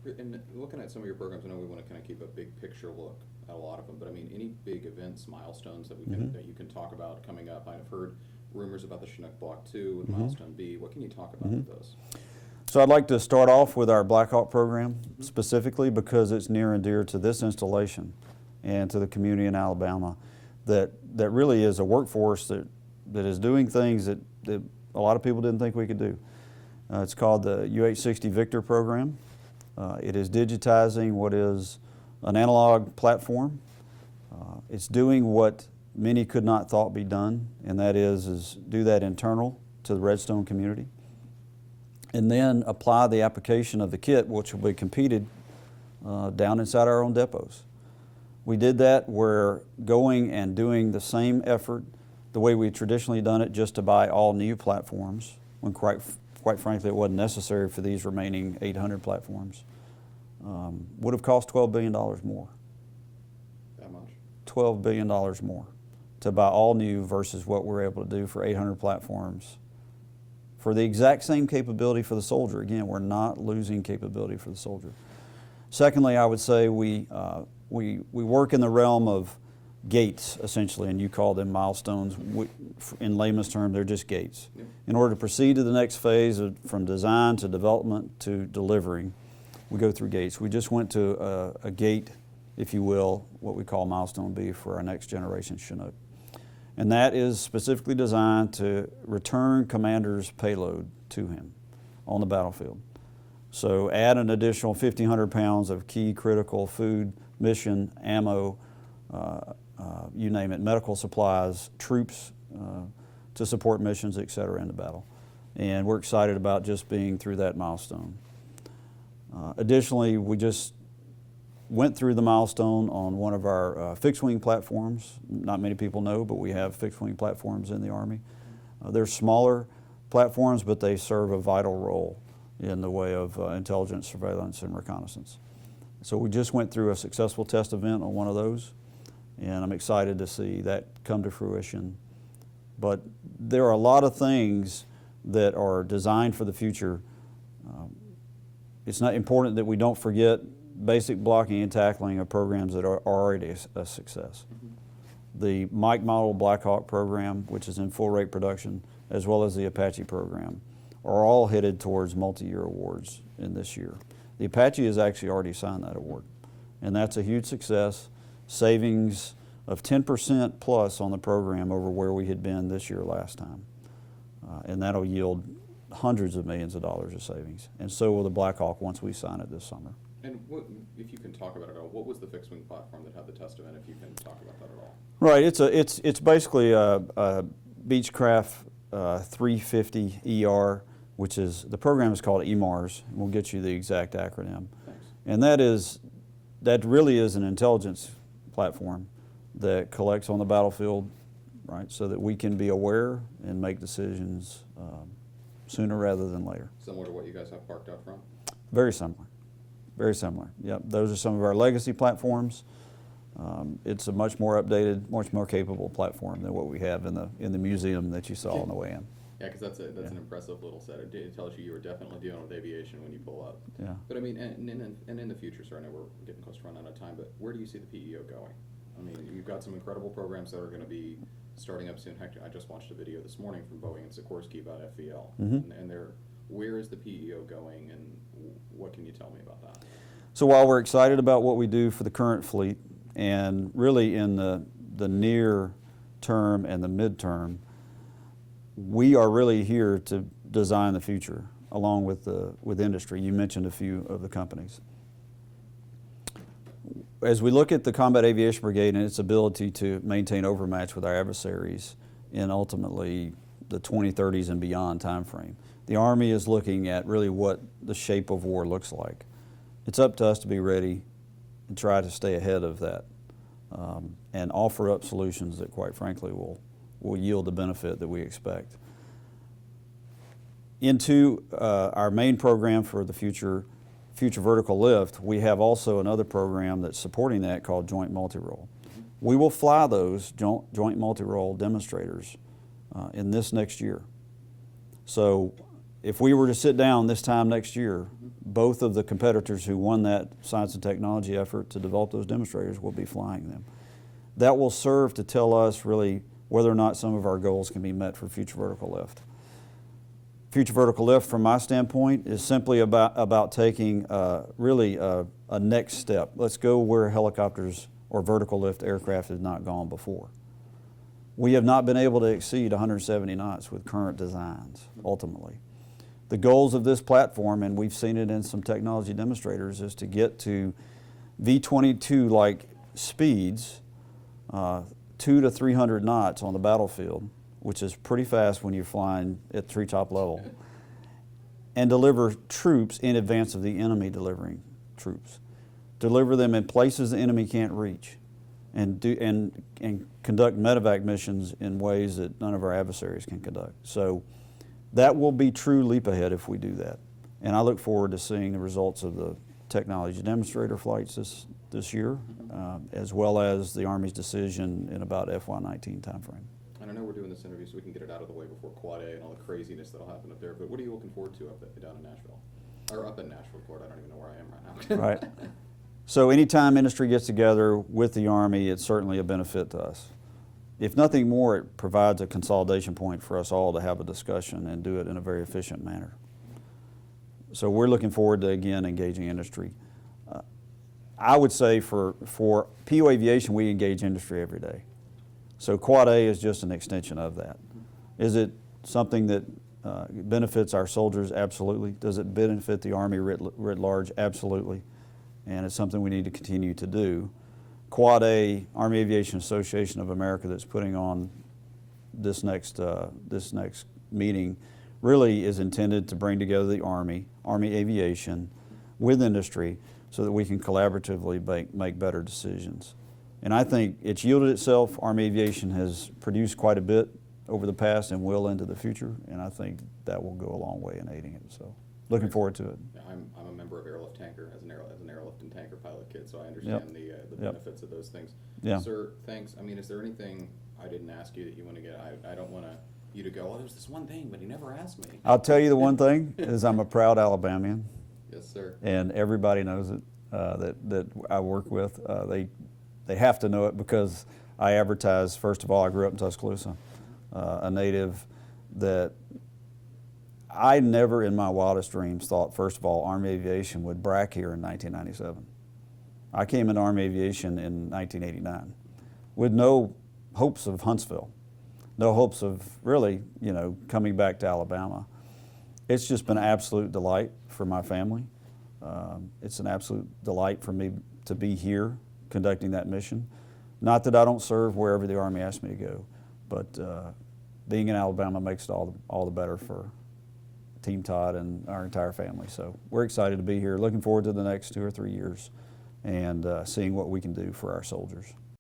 And looking at some of your programs, I know we want to kind of keep a big picture look at a lot of them, but I mean, any big events, milestones that we can that you can talk about coming up? I've heard rumors about the Chinook Block 2 with Milestone B. What can you talk about with those? So I'd like to start off with our Black Hawk program specifically because it's near and dear to this installation and to the community in Alabama that really is a workforce that is doing things that a lot of people didn't think we could do. It's called the UH-60 Victor program. It is digitizing what is an analog platform. It's doing what many could not thought be done, and that is do that internal to the Redstone community, and then apply the application of the kit, which will be competed down inside our own depots. We did that. We're going and doing the same effort the way we've traditionally done it, just to buy all new platforms, when quite frankly it wasn't necessary for these remaining 800 platforms. Would have cost $12 billion more. That much? $12 billion more to buy all new versus what we're able to do for 800 platforms for the exact same capability for the soldier. Again, we're not losing capability for the soldier. Secondly, I would say we work in the realm of gates, essentially, and you call them milestones. In layman's terms, they're just gates. Yep. In order to proceed to the next phase, from design to development to delivering, we go through gates. We just went to a gate, if you will, what we call Milestone B for our next generation Chinook. And that is specifically designed to return commander's payload to him on the battlefield. So add an additional 1,500 pounds of key critical food, mission, ammo, you name it, medical supplies, troops to support missions, et cetera, in the battle. And we're excited about just being through that milestone. Additionally, we just went through the milestone on one of our fixed-wing platforms. Not many people know, but we have fixed-wing platforms in the Army. They're smaller platforms, but they serve a vital role in the way of intelligence, surveillance, and reconnaissance. So we just went through a successful test event on one of those, and I'm excited to see that come to fruition. But there are a lot of things that are designed for the future. It's not important that we don't forget basic blocking and tackling of programs that are already a success. The Mike Model Black Hawk program, which is in full rate production, as well as the Apache program, are all headed towards multi-year awards in this year. The Apache has actually already signed that award, and that's a huge success. Savings of 10% plus on the program over where we had been this year last time. And that'll yield hundreds of millions of dollars of savings. And so will the Black Hawk once we sign it this summer. And what, if you can talk about it at all, what was the fixed wing platform that had the test event, if you can talk about that at all? Right, it's basically a Beechcraft 350 ER, which is, the program is called EMARS. We'll get you the exact acronym. Thanks. And that really is an intelligence platform that collects on the battlefield, right, so that we can be aware and make decisions sooner rather than later. Similar to what you guys have parked out front? Very similar. Very similar. Yep, those are some of our legacy platforms. It's a much more updated, much more capable platform than what we have in the museum that you saw on the way in. Yeah, because that's an impressive little set. It tells you were definitely dealing with aviation when you pull up. Yeah. But I mean, and in the future, sir, I know we're getting close to running out of time, but where do you see the PEO going? I mean, you've got some incredible programs that are going to be starting up soon. Heck, I just watched a video this morning from Boeing and Sikorsky about FVL, and where is the PEO going, and what can you tell me about that? So while we're excited about what we do for the current fleet, and really in the near term and the midterm, we are really here to design the future along with industry. You mentioned a few of the companies. As we look at the Combat Aviation Brigade and its ability to maintain overmatch with our adversaries in ultimately the 2030s and beyond time frame, the Army is looking at really what the shape of war looks like. It's up to us to be ready and try to stay ahead of that and offer up solutions that, quite frankly, will yield the benefit that we expect. Into our main program for the future vertical lift, we have also another program that's supporting that called Joint Multi-Role. We will fly those joint multi-role demonstrators in this next year. So if we were to sit down this time next year, both of the competitors who won that science and technology effort to develop those demonstrators will be flying them. That will serve to tell us really whether or not some of our goals can be met for future vertical lift. Future vertical lift, from my standpoint, is simply about taking really a next step. Let's go where helicopters or vertical lift aircraft have not gone before. We have not been able to exceed 170 knots with current designs, ultimately. The goals of this platform, and we've seen it in some technology demonstrators, is to get to V-22-like speeds, 200 to 300 knots on the battlefield, which is pretty fast when you're flying at treetop level, and deliver troops in advance of the enemy delivering troops. Deliver them in places the enemy can't reach, and conduct medevac missions in ways that none of our adversaries can conduct. So that will be true leap ahead if we do that. And I look forward to seeing the results of the technology demonstrator flights this year, as well as the Army's decision in about FY19 timeframe. And I know we're doing this interview so we can get it out of the way before Quad A and all the craziness that'll happen up there, but what are you looking forward to down in Nashville? Or up in Nashville, Florida, I don't even know where I am right now. Right. So anytime industry gets together with the Army, it's certainly a benefit to us. If nothing more, it provides a consolidation point for us all to have a discussion and do it in a very efficient manner. So we're looking forward to, again, engaging industry. I would say for PU Aviation, we engage industry every day. So Quad A is just an extension of that. Is it something that benefits our soldiers? Absolutely. Does it benefit the Army writ large? Absolutely. And it's something we need to continue to do. Quad A, Army Aviation Association of America, that's putting on this next meeting, really is intended to bring together the Army Aviation with industry so that we can collaboratively make better decisions. And I think it's yielded itself. Army Aviation has produced quite a bit over the past and will into the future, and I think that will go a long way in aiding it. So looking forward to it. I'm a member of Airlift Tanker as an airlift and tanker pilot kid, so I understand the benefits of those things. Yeah. Sir, thanks. I mean, is there anything I didn't ask you that you want to get? I don't want you to go, oh, there's this one thing, but he never asked me. I'll tell you the one thing is I'm a proud Alabamian. Yes, sir. And everybody knows it that I work with. They have to know it because I advertise. First of all, I grew up in Tuscaloosa, a native that I never in my wildest dreams thought, first of all, Army Aviation would brack here in 1997. I came into Army Aviation in 1989 with no hopes of Huntsville, no hopes of really, coming back to Alabama. It's just been an absolute delight for my family. It's an absolute delight for me to be here conducting that mission. Not that I don't serve wherever the Army asks me to go, but being in Alabama makes it all the better for Team Todd and our entire family. So we're excited to be here, looking forward to the next 2 or 3 years and seeing what we can do for our soldiers.